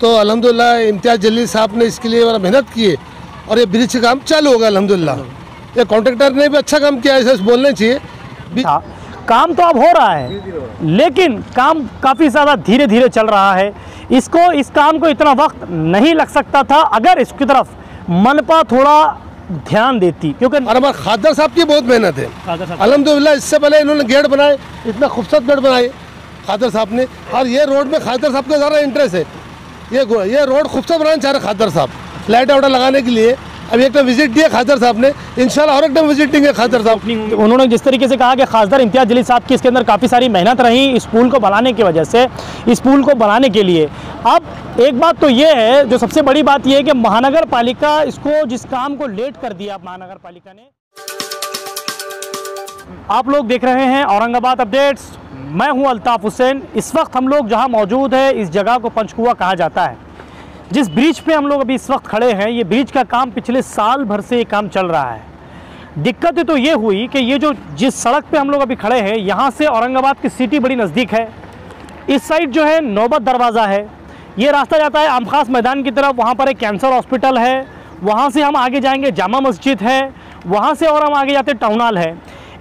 तो अल्हम्दुलिल्लाह इम्तियाज़ जलील साहब ने इसके लिए बड़ा मेहनत की है और ये ब्रिज का काम चालू होगा अल्हम्दुलिल्लाह। ये कॉन्ट्रैक्टर ने भी अच्छा काम किया है, ऐसा बोलना चाहिए। काम तो अब हो रहा है, लेकिन काम काफ़ी ज़्यादा धीरे धीरे चल रहा है। इस काम को इतना वक्त नहीं लग सकता था अगर इसकी तरफ मनपा थोड़ा ध्यान देती, क्योंकि हमारे खादर साहब की बहुत मेहनत है अल्हम्दुलिल्लाह। इससे पहले इन्होंने गेट बनाए, इतना खूबसूरत गेट बनाए खादर साहब ने, और ये रोड में खादर साहब का ज़्यादा इंटरेस्ट है। ये रोड खूबसूरत बनाना चाह रहे खादर साहब, लाइट वाइट लगाने के लिए। अभी एक टाइम विजिट दिया खादर साहब ने, इंशाल्लाह और एक टाइम विजिट देंगे खादर साहब। उन्होंने जिस तरीके से कहा कि खासदार इम्तियाज़ जलील साहब की इसके अंदर काफ़ी सारी मेहनत रही इस पुल को बनाने की वजह से, इस पुल को बनाने के लिए। अब एक बात तो ये है, जो सबसे बड़ी बात ये है कि महानगर पालिका इसको, जिस काम को लेट कर दिया महानगर पालिका ने। आप लोग देख रहे हैं औरंगाबाद अपडेट्स, मैं हूं अल्ताफ हुसैन। इस वक्त हम लोग जहां मौजूद है, इस जगह को पंचकुआ कहा जाता है। जिस ब्रिज पे हम लोग अभी इस वक्त खड़े हैं, ये ब्रिज का काम पिछले साल भर से ये काम चल रहा है। दिक्कत तो ये हुई कि ये जिस सड़क पे हम लोग अभी खड़े हैं, यहाँ से औरंगाबाद की सिटी बड़ी नज़दीक है। इस साइड जो है नौबत दरवाज़ा है, ये रास्ता जाता है आम खास मैदान की तरफ। वहाँ पर एक कैंसर हॉस्पिटल है, वहाँ से हम आगे जाएंगे जामा मस्जिद है, वहाँ से और हम आगे जाते टाउन हॉल है।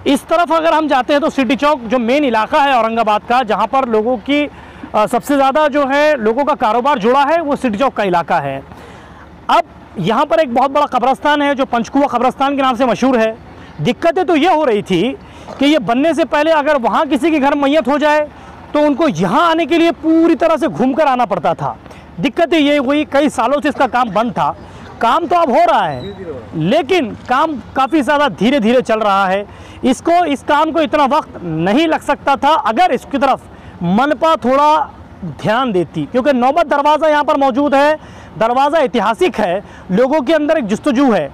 इस तरफ अगर हम जाते हैं तो सिटी चौक, जो मेन इलाका है औरंगाबाद का, जहाँ पर लोगों की सबसे ज़्यादा जो है लोगों का कारोबार जुड़ा है, वो सिटी चौक का इलाका है। अब यहाँ पर एक बहुत बड़ा कब्रस्तान है जो पंचकुआ कब्रस्तान के नाम से मशहूर है। दिक्कतें तो ये हो रही थी कि ये बनने से पहले अगर वहाँ किसी के घर मैयत हो जाए तो उनको यहाँ आने के लिए पूरी तरह से घूम कर आना पड़ता था। दिक्कतें ये हुई, कई सालों से इसका काम बंद था। काम तो अब हो रहा है, लेकिन काम काफ़ी ज़्यादा धीरे धीरे चल रहा है। इस काम को इतना वक्त नहीं लग सकता था अगर इसकी तरफ मनपा थोड़ा ध्यान देती, क्योंकि नौबत दरवाज़ा यहाँ पर मौजूद है। दरवाज़ा ऐतिहासिक है, लोगों के अंदर एक जुस्तजू है।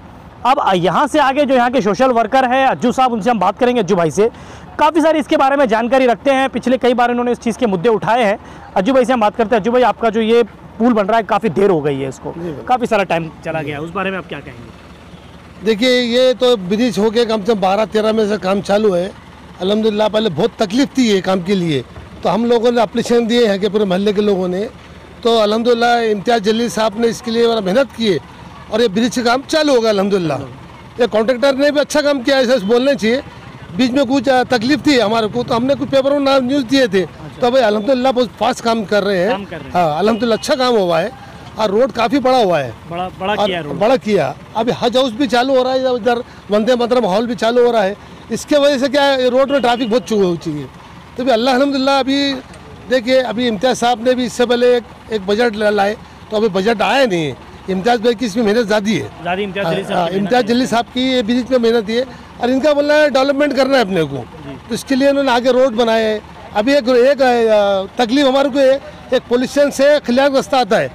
अब यहाँ से आगे जो यहाँ के सोशल वर्कर है अज्जू साहब, उनसे हम बात करेंगे। अज्जू भाई से काफ़ी सारी इसके बारे में जानकारी रखते हैं, पिछले कई बार इन्होंने इस चीज़ के मुद्दे उठाए हैं। अज्जू भाई से हम बात करते हैं। अज्जू भाई, आपका जो ये पुल बन रहा है काफ़ी देर हो गई है, इसको काफ़ी सारा टाइम चला गया, उस बारे में आप क्या कहेंगे? देखिए, ये तो ब्रिज हो के कम से कम 12-13 में से काम चालू है अल्हम्दुलिल्लाह। पहले बहुत तकलीफ थी ये काम के लिए, तो हम लोगों ने एप्लीकेशन दिए हैं कि पूरे मोहल्ले के लोगों ने, तो अल्हम्दुलिल्लाह इम्तियाज़ जलील साहब ने इसके लिए बड़ा मेहनत की है और ये ब्रिज का काम चालू होगा अल्हम्दुलिल्लाह। ये कॉन्ट्रैक्टर ने भी अच्छा काम किया है, ऐसा बोलना चाहिए। बीच में कुछ तकलीफ थी हमारे को, तो हमने कुछ पेपर में न्यूज़ दिए थे, तो भाई अल्हम्दुलिल्लाह बहुत फास्ट काम कर रहे हैं। हाँ, अल्हम्दुलिल्लाह अच्छा काम हुआ है और रोड काफ़ी बड़ा हुआ है, बड़ा किया। अभी हज हाउस भी चालू हो रहा है, इधर वंदे मातरम हॉल भी चालू हो रहा है। इसके वजह से क्या है, रोड में ट्रैफिक बहुत हो चाहिए। तो भी अल्लाह अल्हम्दुलिल्लाह, अभी देखिए, अभी इम्तियाज़ साहब ने भी इससे पहले एक बजट लाए, तो अभी बजट आया नहीं है। इम्तियाज़ भाई की इसमें मेहनत ज़्यादा है, इम्तियाज़ जलील साहब की ये ब्रिज में मेहनत है और इनका बोलना है डेवलपमेंट करना है अपने को, तो इसके लिए उन्होंने आगे रोड बनाए हैं। अभी एक तकलीफ हमारे को है, एक पोल्यूशन से खिलाफ रास्ता आता है,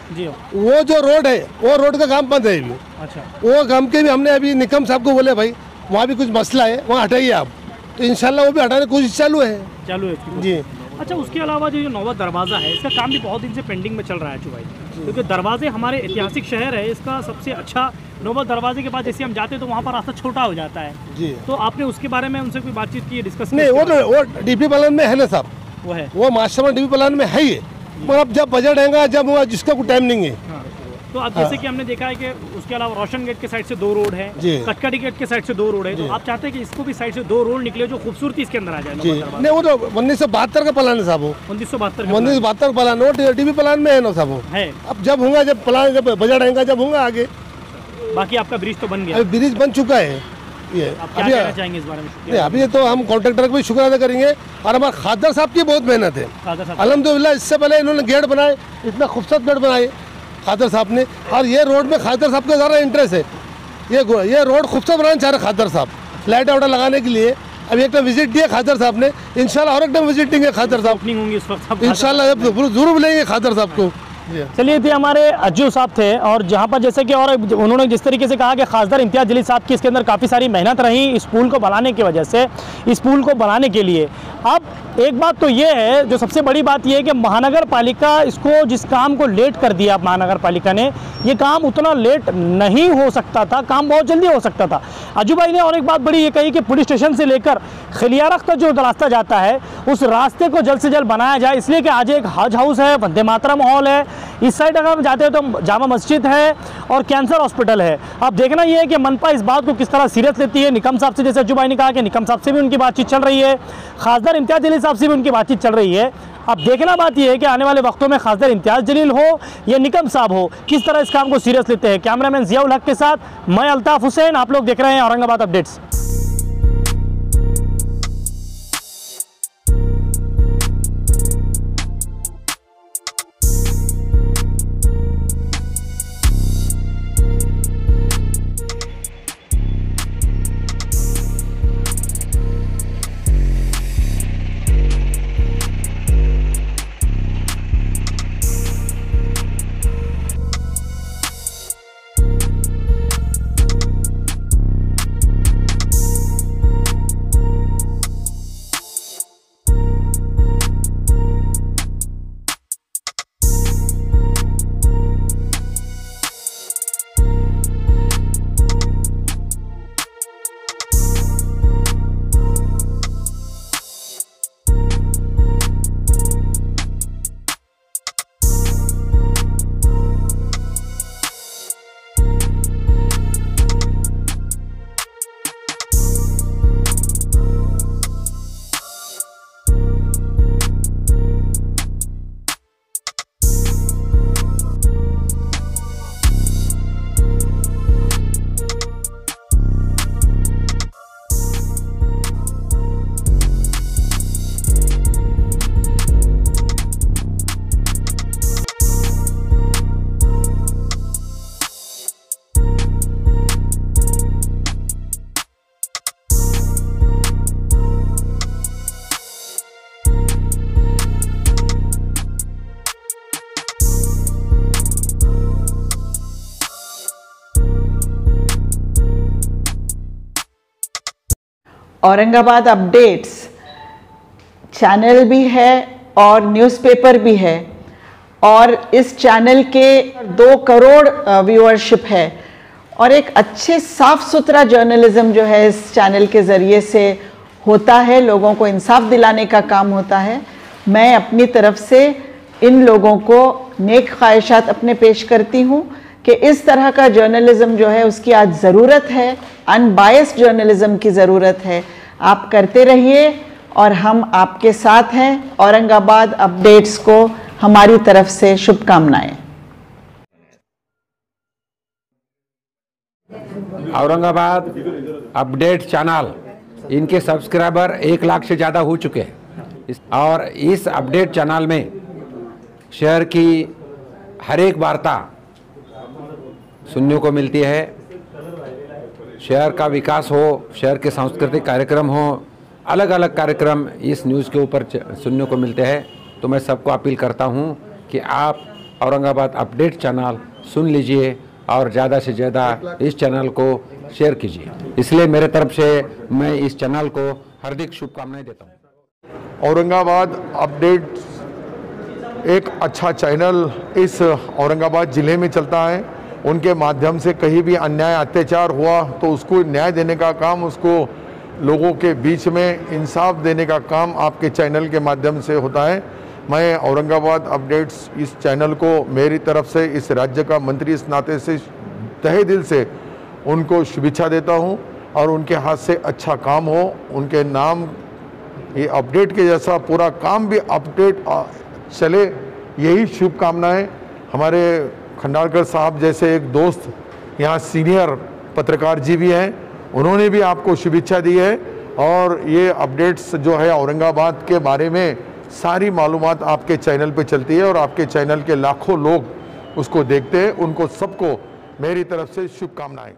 वो जो रोड है, वो रोड का काम बंद है अभी। अच्छा, वो काम के भी हमने अभी निकम साहब को बोले भाई वहाँ भी कुछ मसला है, वहाँ हटाइए आप, तो इंशाल्लाह वो भी हटाने की कोशिश चालू है जी। अच्छा, उसके अलावा जो नौबत दरवाज़ा है, इसका काम भी बहुत दिन से पेंडिंग में चल रहा है अज्जू भाई, क्योंकि दरवाजे हमारे ऐतिहासिक शहर है, इसका सबसे अच्छा नौबत दरवाजे के बाद जैसे हम जाते हैं तो वहाँ पर रास्ता छोटा हो जाता है जी। तो आपने उसके बारे में उनसे कोई बातचीत की, डिस्कस नहीं? वो डीपी प्लान में है ना साहब, वो है, वो मास्टर डीपी प्लान में है ही, मगर अब जब बजट आएगा, जब हुआ, जिसका कोई टाइम नहीं है। तो अब जैसे कि हमने देखा है कि उसके अलावा रोशन गेट के साइड से 2 रोड है, कटकटी गेट के साइड से 2 रोड है, तो आप चाहते हैं कि इसको भी साइड से 2 रोड निकले जो खूबसूरती इसके अंदर आ जाए? नहीं, वो तो 1972 का प्लान है साहब, वो 1972 प्लान, वो डीपी प्लान में है ना साहब, है। अब जब होगा, जब प्लान, जब बजट आएगा, जब होगा आगे। बाकी आपका ब्रिज तो बन गया, ब्रिज बन चुका है। ये क्या कहना चाहेंगे इस बारे में? अभी तो हम कॉन्ट्रैक्टर को भी शुक्र अदा करेंगे, और हमारे खादर साहब की बहुत मेहनत है अल्हम्दुलिल्लाह। इससे पहले इन्होंने गेट बनाए, इतना खूबसूरत गेट बनाए खादर साहब ने, और ये रोड में खादर साहब का ज़्यादा इंटरेस्ट है। ये रोड खूबसूरत बनाना चाह रहे खादर साहब, लाइट वाइट लगाने के लिए। अभी एक टाइम विजिट दिया खादर साहब ने, इंशाल्लाह और एक टाइम विजिट देंगे खादर साहब, इंशाल्लाह जरूर मिलेंगे खादर साहब को। चलिए, थे हमारे अज्जू साहब थे, और जहाँ पर जैसे कि और उन्होंने जिस तरीके से कहा कि खासदार इम्तियाज़ जलील साहब की इसके अंदर काफ़ी सारी मेहनत रही इस पुल को बनाने की वजह से, इस पुल को बनाने के लिए। अब एक बात तो ये है, जो सबसे बड़ी बात ये है कि महानगर पालिका इसको, जिस काम को लेट कर दिया महानगर पालिका ने, ये काम उतना लेट नहीं हो सकता था, काम बहुत जल्दी हो सकता था। अज्जू भाई ने और एक बात बड़ी ये कही कि पुलिस स्टेशन से लेकर खलियारख तक जो रास्ता जाता है, उस रास्ते को जल्द से जल्द बनाया जाए, इसलिए कि आज एक हज हाउस है, वंदे मातरम हॉल है, इस साइड अगर हम जाते हैं तो जामा मस्जिद है और कैंसर हॉस्पिटल है। अब देखना ये है कि मनपा इस बात को किस तरह सीरियस लेती है। निकम साहब से, जैसे अज्जू भाई ने कहा कि निकम साहब से भी उनकी बातचीत चल रही है, खासदार इम्तियाज़ जलील साहब से भी उनकी बातचीत चल रही है। अब देखना बात यह है कि आने वाले वक्तों में खासदार इम्तियाज़ जलील हो या निकम साहब हो, किस तरह इस काम को सीरियस लेते हैं। कैमरामैन जियाउल हक के साथ मैं अल्ताफ हुसैन, आप लोग देख रहे हैं Aurangabad updates. Aurangabad updates channel भी है और न्यूज़पेपर भी है, और इस चैनल के 2 करोड़ व्यूअरशिप है, और एक अच्छे साफ सुथरा जर्नलिज्म जो है इस चैनल के ज़रिए से होता है, लोगों को इंसाफ दिलाने का काम होता है। मैं अपनी तरफ से इन लोगों को नेक ख्वाहिशात अपने पेश करती हूँ कि इस तरह का जर्नलिज्म जो है उसकी आज ज़रूरत है, अनबायस्ड जर्नलिज्म की ज़रूरत है। आप करते रहिए और हम आपके साथ हैं। औरंगाबाद अपडेट्स को हमारी तरफ से शुभकामनाएं। औरंगाबाद अपडेट चैनल, इनके सब्सक्राइबर 1 लाख से ज़्यादा हो चुके हैं, और इस अपडेट चैनल में शहर की हर एक वार्ता सुनने को मिलती है। शहर का विकास हो, शहर के सांस्कृतिक कार्यक्रम हो, अलग अलग कार्यक्रम इस न्यूज़ के ऊपर सुनने को मिलते हैं। तो मैं सबको अपील करता हूं कि आप औरंगाबाद अपडेट चैनल सुन लीजिए और ज़्यादा से ज़्यादा इस चैनल को शेयर कीजिए। इसलिए मेरे तरफ से मैं इस चैनल को हार्दिक शुभकामनाएं देता हूं। औरंगाबाद अपडेट एक अच्छा चैनल इस औरंगाबाद ज़िले में चलता है। उनके माध्यम से कहीं भी अन्याय अत्याचार हुआ तो उसको न्याय देने का काम, उसको लोगों के बीच में इंसाफ देने का काम आपके चैनल के माध्यम से होता है। मैं औरंगाबाद अपडेट्स इस चैनल को मेरी तरफ से इस राज्य का मंत्री इस नाते से तहे दिल से उनको शुभेच्छा देता हूं, और उनके हाथ से अच्छा काम हो, उनके नाम ये अपडेट के जैसा पूरा काम भी अपडेट चले, यही शुभकामनाएं। हमारे खंडालकर साहब जैसे एक दोस्त यहाँ सीनियर पत्रकार जी भी हैं, उन्होंने भी आपको शुभेच्छा दी है, और ये अपडेट्स जो है औरंगाबाद के बारे में सारी मालूमात आपके चैनल पे चलती है, और आपके चैनल के लाखों लोग उसको देखते हैं। उनको सबको मेरी तरफ से शुभकामनाएं।